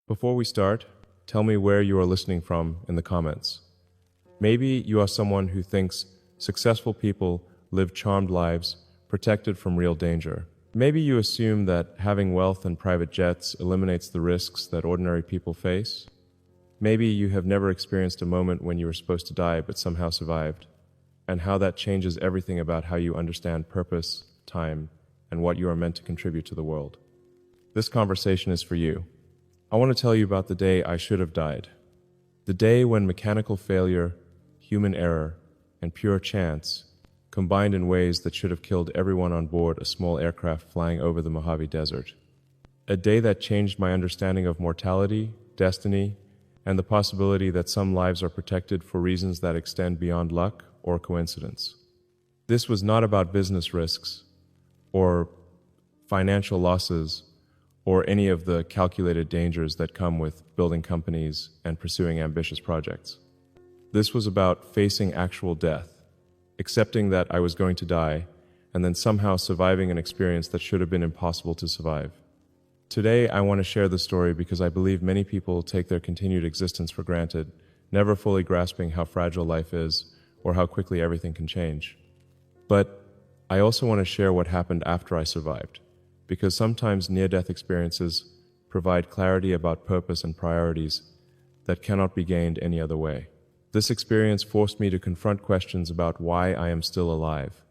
Before we start, tell me where you are listening from in the comments. Maybe you are someone who thinks successful people live charmed lives, protected from real danger. Maybe you assume that having wealth and private jets eliminates the risks that ordinary people face. Maybe you have never experienced a moment when you were supposed to die but somehow survived, and how that changes everything about how you understand purpose, time, and what you are meant to contribute to the world. This conversation is for you. I want to tell you about the day I should have died. The day when mechanical failure, human error, and pure chance combined in ways that should have killed everyone on board a small aircraft flying over the Mojave Desert. A day that changed my understanding of mortality, destiny, and the possibility that some lives are protected for reasons that extend beyond luck or coincidence. This was not about business risks, or financial losses, or any of the calculated dangers that come with building companies and pursuing ambitious projects. This was about facing actual death, accepting that I was going to die, and then somehow surviving an experience that should have been impossible to survive. Today, I want to share the story because I believe many people take their continued existence for granted, never fully grasping how fragile life is or how quickly everything can change. But I also want to share what happened after I survived, because sometimes near-death experiences provide clarity about purpose and priorities that cannot be gained any other way. This experience forced me to confront questions about why I am still alive,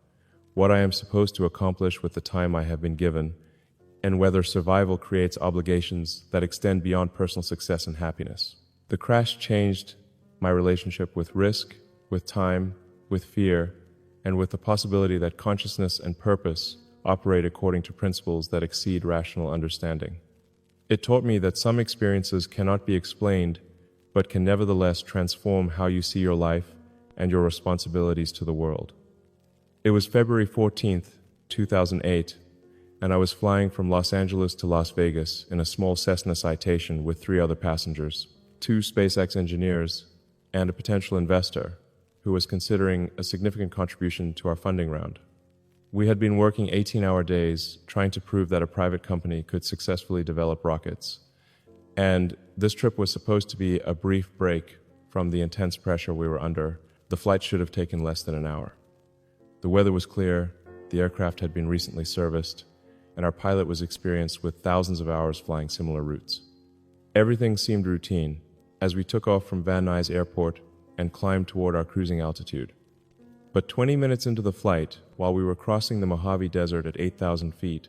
what I am supposed to accomplish with the time I have been given, and whether survival creates obligations that extend beyond personal success and happiness. The crash changed my relationship with risk, with time, with fear, and with the possibility that consciousness and purpose operate according to principles that exceed rational understanding. It taught me that some experiences cannot be explained, but can nevertheless transform how you see your life and your responsibilities to the world. It was February 14th, 2008, and I was flying from Los Angeles to Las Vegas in a small Cessna Citation with 3 other passengers, 2 SpaceX engineers, and a potential investor who was considering a significant contribution to our funding round. We had been working 18-hour days trying to prove that a private company could successfully develop rockets, and this trip was supposed to be a brief break from the intense pressure we were under. The flight should have taken less than an hour. The weather was clear, the aircraft had been recently serviced, and our pilot was experienced with thousands of hours flying similar routes. Everything seemed routine as we took off from Van Nuys Airport and climbed toward our cruising altitude. But 20 minutes into the flight, while we were crossing the Mojave Desert at 8,000 feet,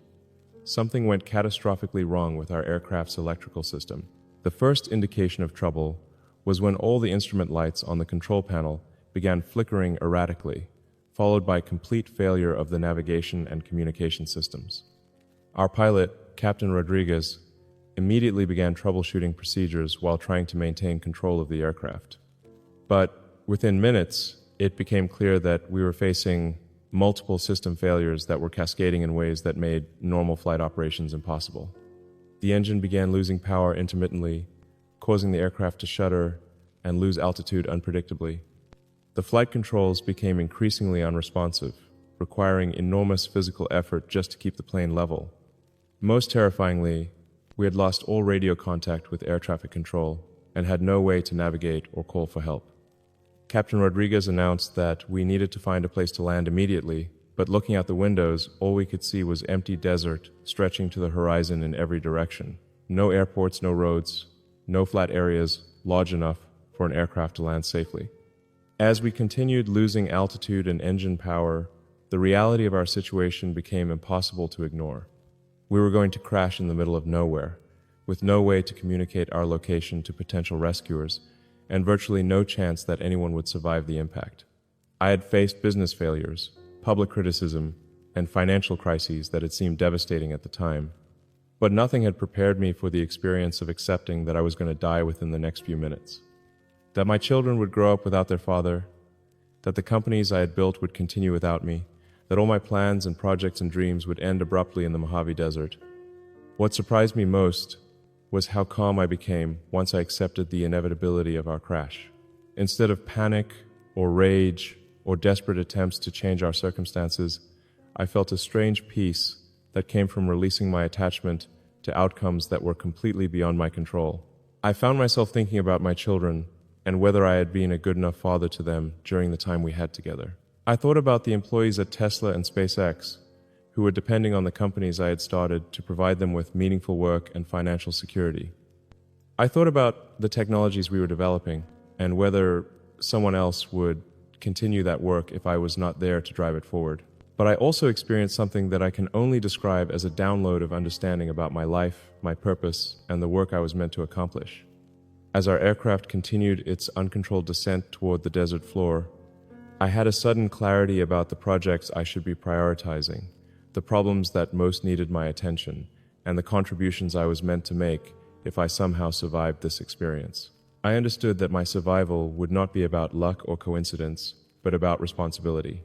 something went catastrophically wrong with our aircraft's electrical system. The first indication of trouble was when all the instrument lights on the control panel began flickering erratically, followed by complete failure of the navigation and communication systems. Our pilot, Captain Rodriguez, immediately began troubleshooting procedures while trying to maintain control of the aircraft. But within minutes, it became clear that we were facing multiple system failures that were cascading in ways that made normal flight operations impossible. The engine began losing power intermittently, causing the aircraft to shudder and lose altitude unpredictably. The flight controls became increasingly unresponsive, requiring enormous physical effort just to keep the plane level. Most terrifyingly, we had lost all radio contact with air traffic control and had no way to navigate or call for help. Captain Rodriguez announced that we needed to find a place to land immediately, but looking out the windows, all we could see was empty desert stretching to the horizon in every direction. No airports, no roads, no flat areas large enough for an aircraft to land safely. As we continued losing altitude and engine power, the reality of our situation became impossible to ignore. We were going to crash in the middle of nowhere, with no way to communicate our location to potential rescuers, and virtually no chance that anyone would survive the impact. I had faced business failures, public criticism, and financial crises that had seemed devastating at the time, but nothing had prepared me for the experience of accepting that I was going to die within the next few minutes, that my children would grow up without their father, that the companies I had built would continue without me, that all my plans and projects and dreams would end abruptly in the Mojave Desert. What surprised me most was how calm I became once I accepted the inevitability of our crash. Instead of panic or rage or desperate attempts to change our circumstances, I felt a strange peace that came from releasing my attachment to outcomes that were completely beyond my control. I found myself thinking about my children and whether I had been a good enough father to them during the time we had together. I thought about the employees at Tesla and SpaceX who were depending on the companies I had started to provide them with meaningful work and financial security. I thought about the technologies we were developing and whether someone else would continue that work if I was not there to drive it forward. But I also experienced something that I can only describe as a download of understanding about my life, my purpose, and the work I was meant to accomplish. As our aircraft continued its uncontrolled descent toward the desert floor, I had a sudden clarity about the projects I should be prioritizing, the problems that most needed my attention, and the contributions I was meant to make if I somehow survived this experience. I understood that my survival would not be about luck or coincidence, but about responsibility.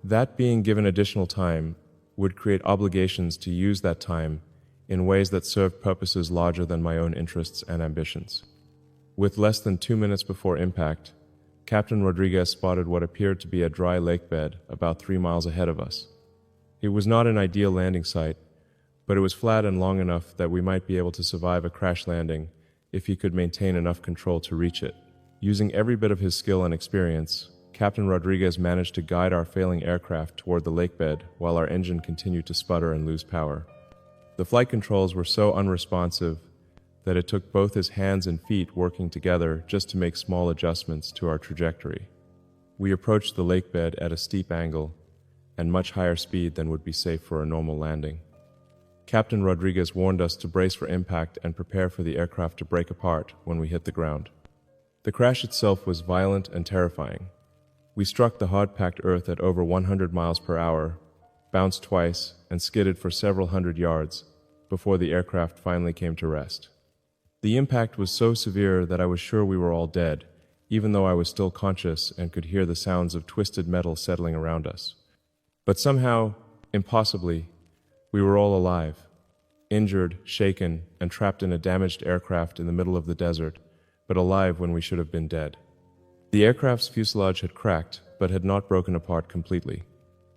That being given additional time would create obligations to use that time in ways that served purposes larger than my own interests and ambitions. With less than 2 minutes before impact, Captain Rodriguez spotted what appeared to be a dry lake bed about 3 miles ahead of us. It was not an ideal landing site, but it was flat and long enough that we might be able to survive a crash landing if he could maintain enough control to reach it. Using every bit of his skill and experience, Captain Rodriguez managed to guide our failing aircraft toward the lake bed while our engine continued to sputter and lose power. The flight controls were so unresponsive that it took both his hands and feet working together just to make small adjustments to our trajectory. We approached the lake bed at a steep angle and much higher speed than would be safe for a normal landing. Captain Rodriguez warned us to brace for impact and prepare for the aircraft to break apart when we hit the ground. The crash itself was violent and terrifying. We struck the hard-packed earth at over 100 miles per hour, bounced twice, and skidded for several hundred yards before the aircraft finally came to rest. The impact was so severe that I was sure we were all dead, even though I was still conscious and could hear the sounds of twisted metal settling around us. But somehow, impossibly, we were all alive, injured, shaken, and trapped in a damaged aircraft in the middle of the desert, but alive when we should have been dead. The aircraft's fuselage had cracked, but had not broken apart completely.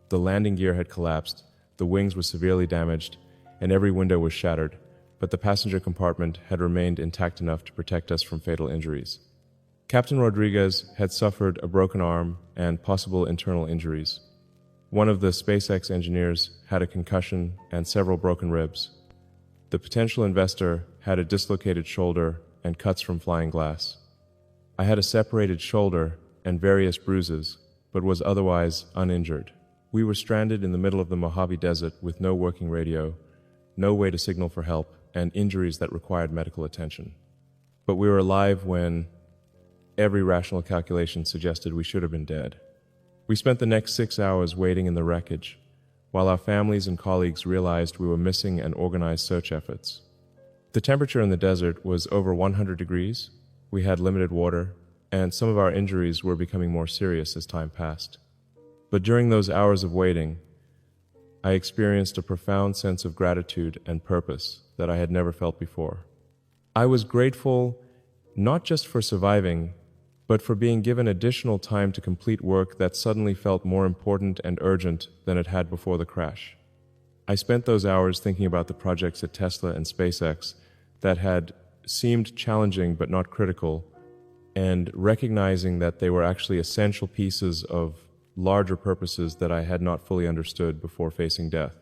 The landing gear had collapsed, the wings were severely damaged, and every window was shattered, but the passenger compartment had remained intact enough to protect us from fatal injuries. Captain Rodriguez had suffered a broken arm and possible internal injuries. One of the SpaceX engineers had a concussion and several broken ribs. The potential investor had a dislocated shoulder and cuts from flying glass. I had a separated shoulder and various bruises, but was otherwise uninjured. We were stranded in the middle of the Mojave Desert with no working radio, no way to signal for help, and injuries that required medical attention. But we were alive when every rational calculation suggested we should have been dead. We spent the next 6 hours waiting in the wreckage, while our families and colleagues realized we were missing and organized search efforts. The temperature in the desert was over 100 degrees, we had limited water, and some of our injuries were becoming more serious as time passed. But during those hours of waiting, I experienced a profound sense of gratitude and purpose that I had never felt before. I was grateful not just for surviving, but for being given additional time to complete work that suddenly felt more important and urgent than it had before the crash. I spent those hours thinking about the projects at Tesla and SpaceX that had seemed challenging but not critical, and recognizing that they were actually essential pieces of larger purposes that I had not fully understood before facing death.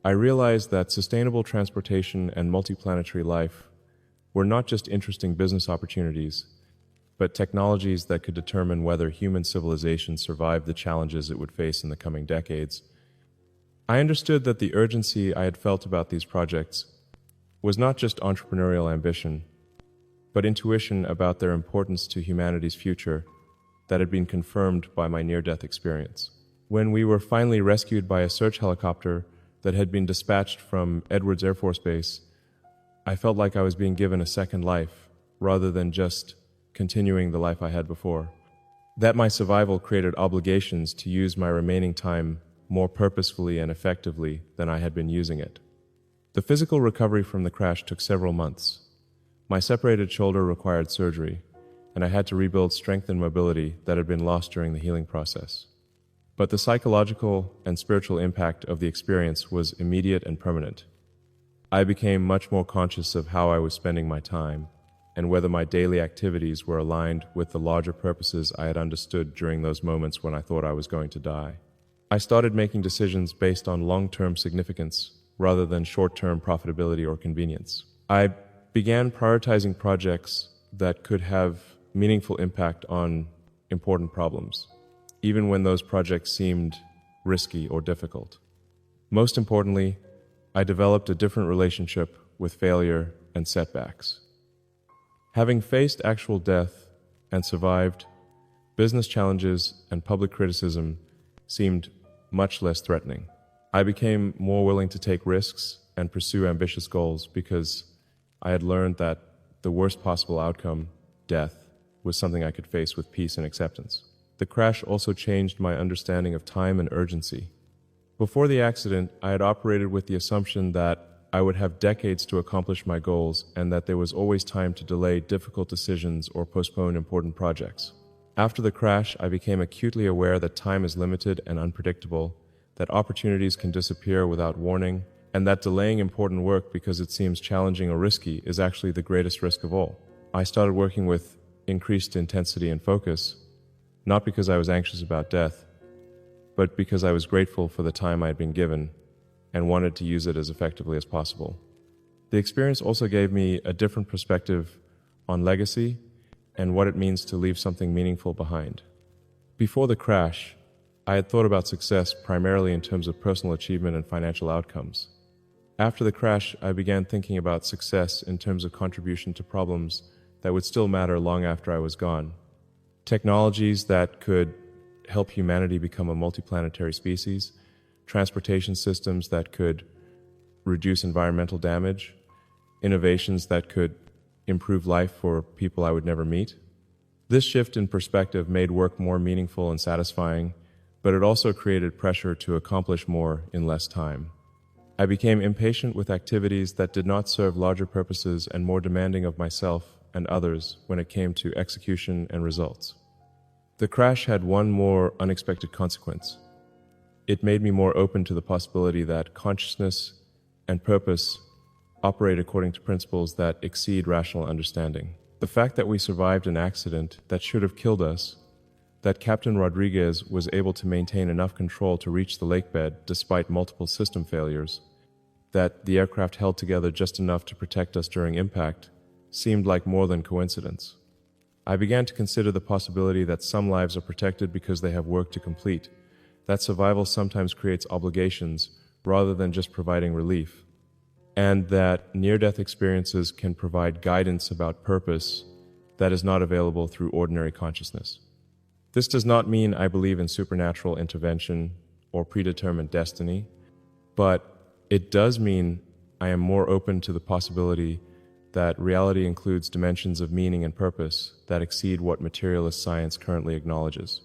I realized that sustainable transportation and multiplanetary life were not just interesting business opportunities, but technologies that could determine whether human civilization survived the challenges it would face in the coming decades. I understood that the urgency I had felt about these projects was not just entrepreneurial ambition, but intuition about their importance to humanity's future that had been confirmed by my near-death experience. When we were finally rescued by a search helicopter that had been dispatched from Edwards Air Force Base, I felt like I was being given a second life, rather than just continuing the life I had before. That my survival created obligations to use my remaining time more purposefully and effectively than I had been using it. The physical recovery from the crash took several months. My separated shoulder required surgery, and I had to rebuild strength and mobility that had been lost during the healing process. But the psychological and spiritual impact of the experience was immediate and permanent. I became much more conscious of how I was spending my time, and whether my daily activities were aligned with the larger purposes I had understood during those moments when I thought I was going to die. I started making decisions based on long-term significance rather than short-term profitability or convenience. I began prioritizing projects that could have meaningful impact on important problems, even when those projects seemed risky or difficult. Most importantly, I developed a different relationship with failure and setbacks. Having faced actual death and survived, business challenges and public criticism seemed much less threatening. I became more willing to take risks and pursue ambitious goals because I had learned that the worst possible outcome, death, was something I could face with peace and acceptance. The crash also changed my understanding of time and urgency. Before the accident, I had operated with the assumption that I would have decades to accomplish my goals and that there was always time to delay difficult decisions or postpone important projects. After the crash, I became acutely aware that time is limited and unpredictable, that opportunities can disappear without warning, and that delaying important work because it seems challenging or risky is actually the greatest risk of all. I started working with increased intensity and focus, not because I was anxious about death, but because I was grateful for the time I had been given and wanted to use it as effectively as possible. The experience also gave me a different perspective on legacy and what it means to leave something meaningful behind. Before the crash, I had thought about success primarily in terms of personal achievement and financial outcomes. After the crash, I began thinking about success in terms of contribution to problems that would still matter long after I was gone. Technologies that could help humanity become a multiplanetary species, transportation systems that could reduce environmental damage, innovations that could improve life for people I would never meet. This shift in perspective made work more meaningful and satisfying, but it also created pressure to accomplish more in less time. I became impatient with activities that did not serve larger purposes and more demanding of myself and others when it came to execution and results. The crash had one more unexpected consequence. It made me more open to the possibility that consciousness and purpose operate according to principles that exceed rational understanding. The fact that we survived an accident that should have killed us, that Captain Rodriguez was able to maintain enough control to reach the lakebed despite multiple system failures, that the aircraft held together just enough to protect us during impact, seemed like more than coincidence. I began to consider the possibility that some lives are protected because they have work to complete, that survival sometimes creates obligations rather than just providing relief, and that near-death experiences can provide guidance about purpose that is not available through ordinary consciousness. This does not mean I believe in supernatural intervention or predetermined destiny, but it does mean I am more open to the possibility that reality includes dimensions of meaning and purpose that exceed what materialist science currently acknowledges.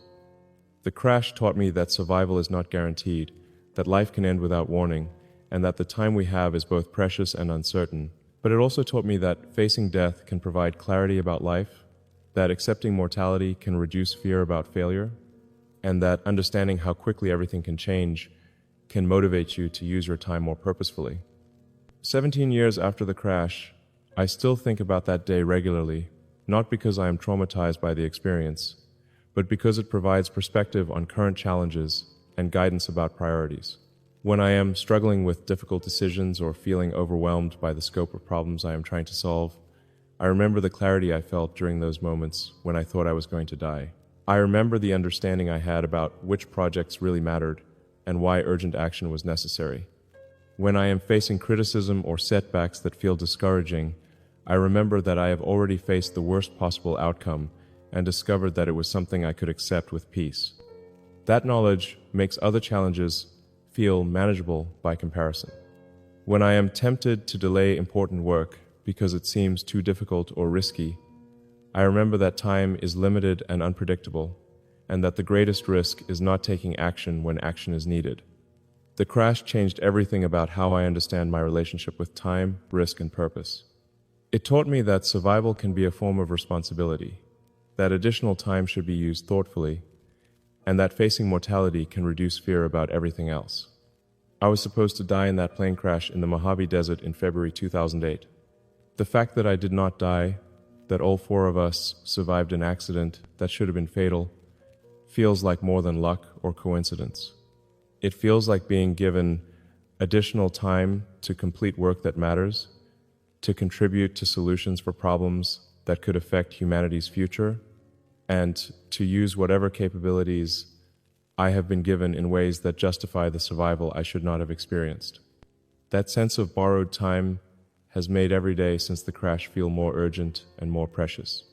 The crash taught me that survival is not guaranteed, that life can end without warning, and that the time we have is both precious and uncertain. But it also taught me that facing death can provide clarity about life, that accepting mortality can reduce fear about failure, and that understanding how quickly everything can change can motivate you to use your time more purposefully. 17 years after the crash, I still think about that day regularly, not because I am traumatized by the experience, but because it provides perspective on current challenges and guidance about priorities. When I am struggling with difficult decisions or feeling overwhelmed by the scope of problems I am trying to solve, I remember the clarity I felt during those moments when I thought I was going to die. I remember the understanding I had about which projects really mattered and why urgent action was necessary. When I am facing criticism or setbacks that feel discouraging, I remember that I have already faced the worst possible outcome and discovered that it was something I could accept with peace. That knowledge makes other challenges feel manageable by comparison. When I am tempted to delay important work because it seems too difficult or risky, I remember that time is limited and unpredictable, and that the greatest risk is not taking action when action is needed. The crash changed everything about how I understand my relationship with time, risk, and purpose. It taught me that survival can be a form of responsibility, that additional time should be used thoughtfully, and that facing mortality can reduce fear about everything else. I was supposed to die in that plane crash in the Mojave Desert in February 2008. The fact that I did not die that all four of us survived an accident that should have been fatal feels like more than luck or coincidence. It feels like being given additional time to complete work that matters, to contribute to solutions for problems that could affect humanity's future, and to use whatever capabilities I have been given in ways that justify the survival I should not have experienced. That sense of borrowed time has made every day since the crash feel more urgent and more precious.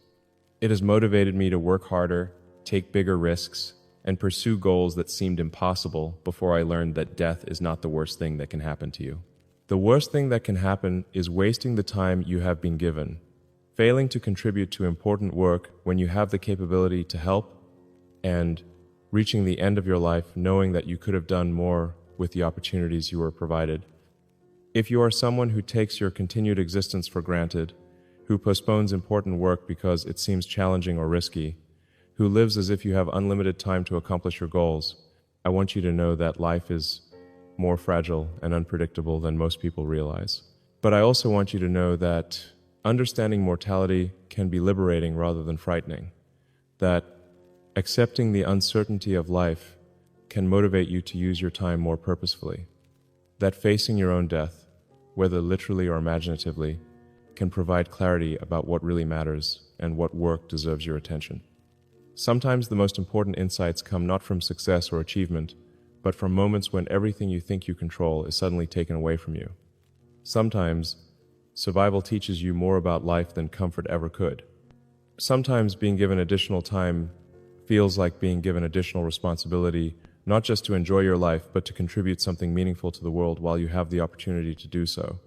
It has motivated me to work harder, take bigger risks, and pursue goals that seemed impossible before I learned that death is not the worst thing that can happen to you. The worst thing that can happen is wasting the time you have been given, failing to contribute to important work when you have the capability to help, and reaching the end of your life knowing that you could have done more with the opportunities you were provided. If you are someone who takes your continued existence for granted, who postpones important work because it seems challenging or risky, who lives as if you have unlimited time to accomplish your goals, I want you to know that life is more fragile and unpredictable than most people realize. But I also want you to know that understanding mortality can be liberating rather than frightening, that accepting the uncertainty of life can motivate you to use your time more purposefully, that facing your own death, whether literally or imaginatively, can provide clarity about what really matters and what work deserves your attention. Sometimes the most important insights come not from success or achievement, but from moments when everything you think you control is suddenly taken away from you. Sometimes survival teaches you more about life than comfort ever could. Sometimes being given additional time feels like being given additional responsibility, not just to enjoy your life, but to contribute something meaningful to the world while you have the opportunity to do so.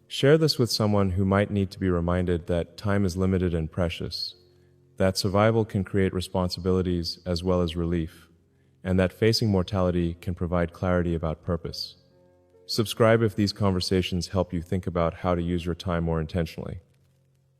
Share this with someone who might need to be reminded that time is limited and precious, that survival can create responsibilities as well as relief, and that facing mortality can provide clarity about purpose. Subscribe if these conversations help you think about how to use your time more intentionally.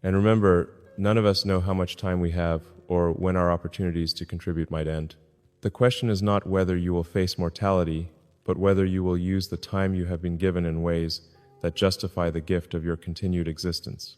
And remember, none of us know how much time we have or when our opportunities to contribute might end. The question is not whether you will face mortality, but whether you will use the time you have been given in ways that justify the gift of your continued existence.